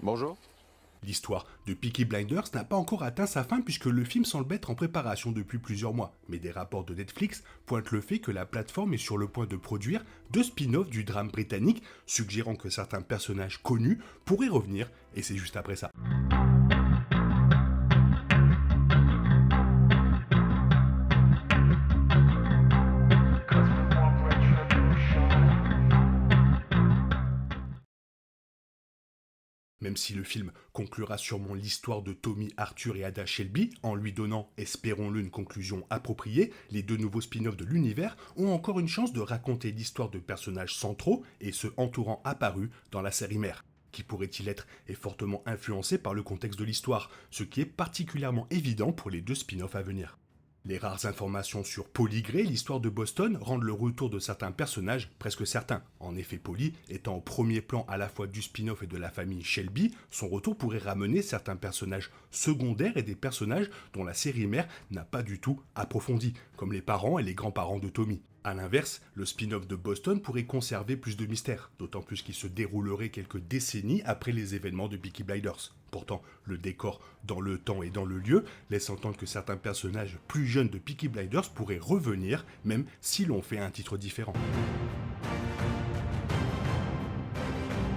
Bonjour. L'histoire de Peaky Blinders n'a pas encore atteint sa fin puisque le film semble être en préparation depuis plusieurs mois. Mais des rapports de Netflix pointent le fait que la plateforme est sur le point de produire deux spin-offs du drame britannique, suggérant que certains personnages connus pourraient revenir, et c'est juste après ça. Même si le film conclura sûrement l'histoire de Tommy, Arthur et Ada Shelby, en lui donnant, espérons-le, une conclusion appropriée, les deux nouveaux spin-offs de l'univers ont encore une chance de raconter l'histoire de personnages centraux et ceux entourant apparus dans la série mère. Qui pourrait-il être est fortement influencé par le contexte de l'histoire, ce qui est particulièrement évident pour les deux spin-offs à venir. Les rares informations sur Polly Gray, l'histoire de Boston, rendent le retour de certains personnages presque certains. En effet, Polly, étant au premier plan à la fois du spin-off et de la famille Shelby, son retour pourrait ramener certains personnages secondaires et des personnages dont la série mère n'a pas du tout approfondi, comme les parents et les grands-parents de Tommy. A l'inverse, le spin-off de Boston pourrait conserver plus de mystère, d'autant plus qu'il se déroulerait quelques décennies après les événements de Peaky Blinders. Pourtant, le décor dans le temps et dans le lieu laisse entendre que certains personnages plus jeunes de Peaky Blinders pourraient revenir, même si l'on fait un titre différent.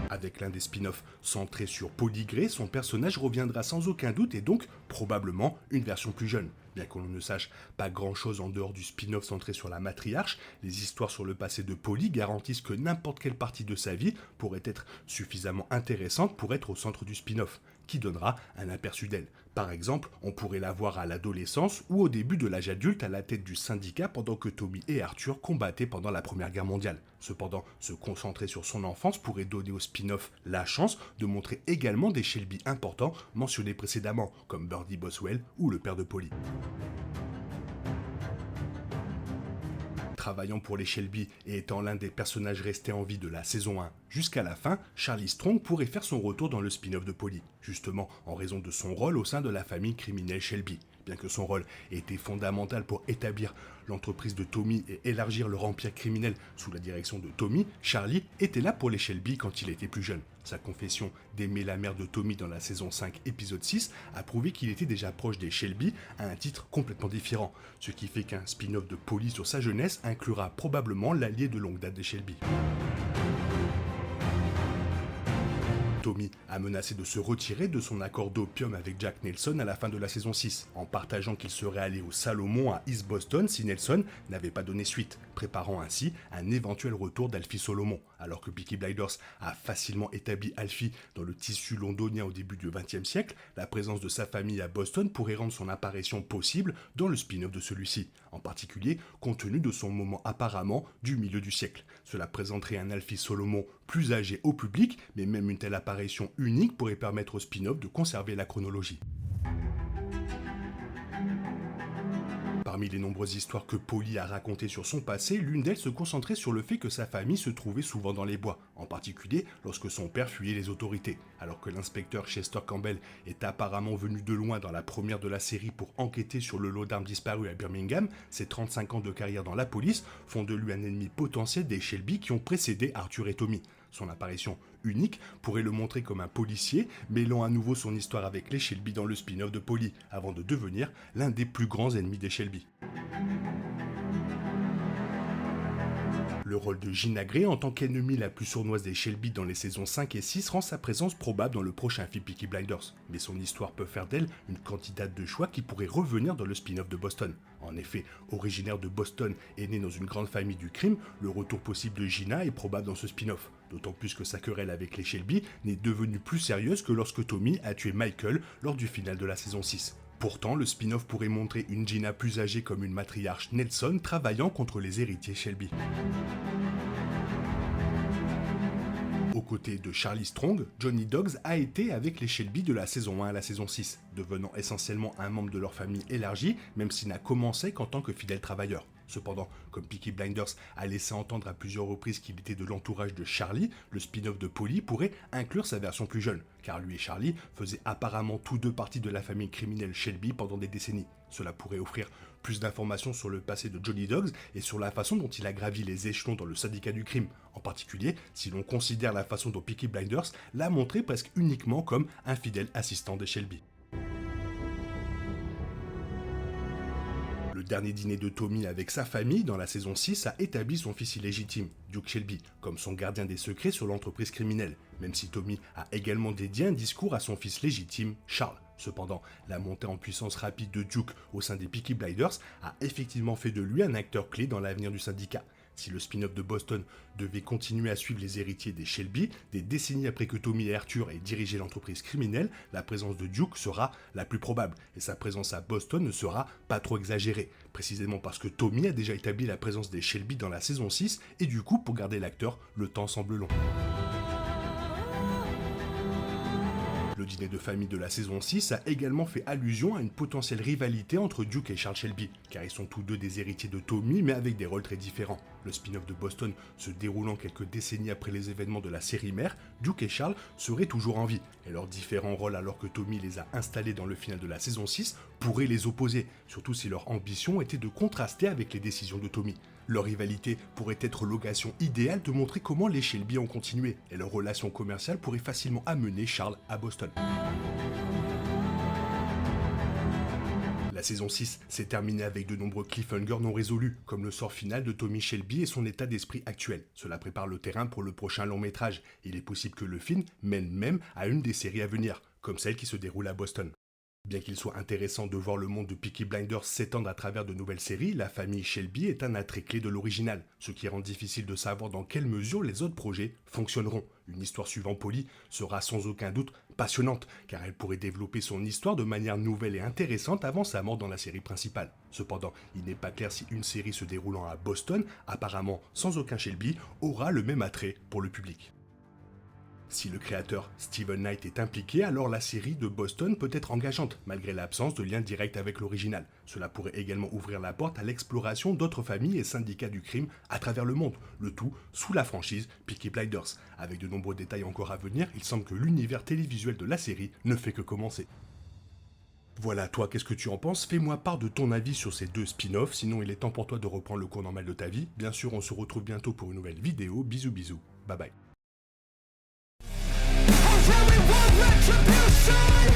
Avec l'un des spin-offs centrés sur Polly Gray, son personnage reviendra sans aucun doute et donc probablement une version plus jeune. Bien qu'on ne sache pas grand-chose en dehors du spin-off centré sur la matriarche, les histoires sur le passé de Polly garantissent que n'importe quelle partie de sa vie pourrait être suffisamment intéressante pour être au centre du spin-off, qui donnera un aperçu d'elle. Par exemple, on pourrait la voir à l'adolescence ou au début de l'âge adulte à la tête du syndicat pendant que Tommy et Arthur combattaient pendant la Première Guerre mondiale. Cependant, se concentrer sur son enfance pourrait donner au spin-off la chance de montrer également des Shelby importants mentionnés précédemment, comme Birdie Boswell ou le père de Polly. Travaillant pour les Shelby et étant l'un des personnages restés en vie de la saison 1 jusqu'à la fin, Charlie Strong pourrait faire son retour dans le spin-off de Polly, justement en raison de son rôle au sein de la famille criminelle Shelby. Bien que son rôle ait été fondamental pour établir l'entreprise de Tommy et élargir leur empire criminel sous la direction de Tommy, Charlie était là pour les Shelby quand il était plus jeune. Sa confession d'aimer la mère de Tommy dans la saison 5, épisode 6, a prouvé qu'il était déjà proche des Shelby à un titre complètement différent, ce qui fait qu'un spin-off de Polly sur sa jeunesse inclura probablement l'allié de longue date des Shelby. Tommy a menacé de se retirer de son accord d'opium avec Jack Nelson à la fin de la saison 6, en partageant qu'il serait allé au Salomon à East Boston si Nelson n'avait pas donné suite, préparant ainsi un éventuel retour d'Alfie Solomon. Alors que Peaky Blinders a facilement établi Alfie dans le tissu londonien au début du XXe siècle, la présence de sa famille à Boston pourrait rendre son apparition possible dans le spin-off de celui-ci, en particulier compte tenu de son moment apparemment du milieu du siècle. Cela présenterait un Alfie Solomon plus âgé au public, mais même une telle apparition unique pourrait permettre au spin-off de conserver la chronologie. Parmi les nombreuses histoires que Polly a racontées sur son passé, l'une d'elles se concentrait sur le fait que sa famille se trouvait souvent dans les bois, en particulier lorsque son père fuyait les autorités. Alors que l'inspecteur Chester Campbell est apparemment venu de loin dans la première de la série pour enquêter sur le lot d'armes disparu à Birmingham, ses 35 ans de carrière dans la police font de lui un ennemi potentiel des Shelby qui ont précédé Arthur et Tommy. Son apparition unique pourrait le montrer comme un policier, mêlant à nouveau son histoire avec les Shelby dans le spin-off de Polly, avant de devenir l'un des plus grands ennemis des Shelby. Le rôle de Gina Gray en tant qu'ennemie la plus sournoise des Shelby dans les saisons 5 et 6 rend sa présence probable dans le prochain film Peaky Blinders, mais son histoire peut faire d'elle une candidate de choix qui pourrait revenir dans le spin-off de Boston. En effet, originaire de Boston et née dans une grande famille du crime, le retour possible de Gina est probable dans ce spin-off, d'autant plus que sa querelle avec les Shelby n'est devenue plus sérieuse que lorsque Tommy a tué Michael lors du final de la saison 6. Pourtant, le spin-off pourrait montrer une Gina plus âgée comme une matriarche Nelson travaillant contre les héritiers Shelby. Aux côtés de Charlie Strong, Johnny Dogs a été avec les Shelby de la saison 1 à la saison 6, devenant essentiellement un membre de leur famille élargie, même s'il n'a commencé qu'en tant que fidèle travailleur. Cependant, comme Peaky Blinders a laissé entendre à plusieurs reprises qu'il était de l'entourage de Charlie, le spin-off de Paulie pourrait inclure sa version plus jeune, car lui et Charlie faisaient apparemment tous deux partie de la famille criminelle Shelby pendant des décennies. Cela pourrait offrir plus d'informations sur le passé de Johnny Dogs et sur la façon dont il a gravi les échelons dans le syndicat du crime, en particulier si l'on considère la façon dont Peaky Blinders l'a montré presque uniquement comme un fidèle assistant des Shelby. Le dernier dîner de Tommy avec sa famille dans la saison 6 a établi son fils illégitime, Duke Shelby, comme son gardien des secrets sur l'entreprise criminelle, même si Tommy a également dédié un discours à son fils légitime, Charles. Cependant, la montée en puissance rapide de Duke au sein des Peaky Blinders a effectivement fait de lui un acteur clé dans l'avenir du syndicat. Si le spin-off de Boston devait continuer à suivre les héritiers des Shelby, des décennies après que Tommy et Arthur aient dirigé l'entreprise criminelle, la présence de Duke sera la plus probable, et sa présence à Boston ne sera pas trop exagérée, précisément parce que Tommy a déjà établi la présence des Shelby dans la saison 6, et du coup, pour garder l'acteur, le temps semble long. Le dîner de famille de la saison 6 a également fait allusion à une potentielle rivalité entre Duke et Charles Shelby, car ils sont tous deux des héritiers de Tommy mais avec des rôles très différents. Le spin-off de Boston se déroulant quelques décennies après les événements de la série mère, Duke et Charles seraient toujours en vie, et leurs différents rôles alors que Tommy les a installés dans le final de la saison 6 pourraient les opposer, surtout si leur ambition était de contraster avec les décisions de Tommy. Leur rivalité pourrait être l'occasion idéale de montrer comment les Shelby ont continué, et leur relation commerciale pourrait facilement amener Charles à Boston. La saison 6 s'est terminée avec de nombreux cliffhangers non résolus, comme le sort final de Tommy Shelby et son état d'esprit actuel. Cela prépare le terrain pour le prochain long métrage. Il est possible que le film mène même à une des séries à venir, comme celle qui se déroule à Boston. Bien qu'il soit intéressant de voir le monde de Peaky Blinders s'étendre à travers de nouvelles séries, la famille Shelby est un attrait clé de l'original, ce qui rend difficile de savoir dans quelle mesure les autres projets fonctionneront. Une histoire suivant Paulie sera sans aucun doute passionnante, car elle pourrait développer son histoire de manière nouvelle et intéressante avant sa mort dans la série principale. Cependant, il n'est pas clair si une série se déroulant à Boston, apparemment sans aucun Shelby, aura le même attrait pour le public. Si le créateur Steven Knight est impliqué, alors la série de Boston peut être engageante, malgré l'absence de lien direct avec l'original. Cela pourrait également ouvrir la porte à l'exploration d'autres familles et syndicats du crime à travers le monde, le tout sous la franchise Peaky Blinders. Avec de nombreux détails encore à venir, il semble que l'univers télévisuel de la série ne fait que commencer. Voilà, toi, qu'est-ce que tu en penses? Fais-moi part de ton avis sur ces deux spin-offs, sinon il est temps pour toi de reprendre le cours normal de ta vie. Bien sûr, on se retrouve bientôt pour une nouvelle vidéo. Bisous bisous, bye bye. Retribution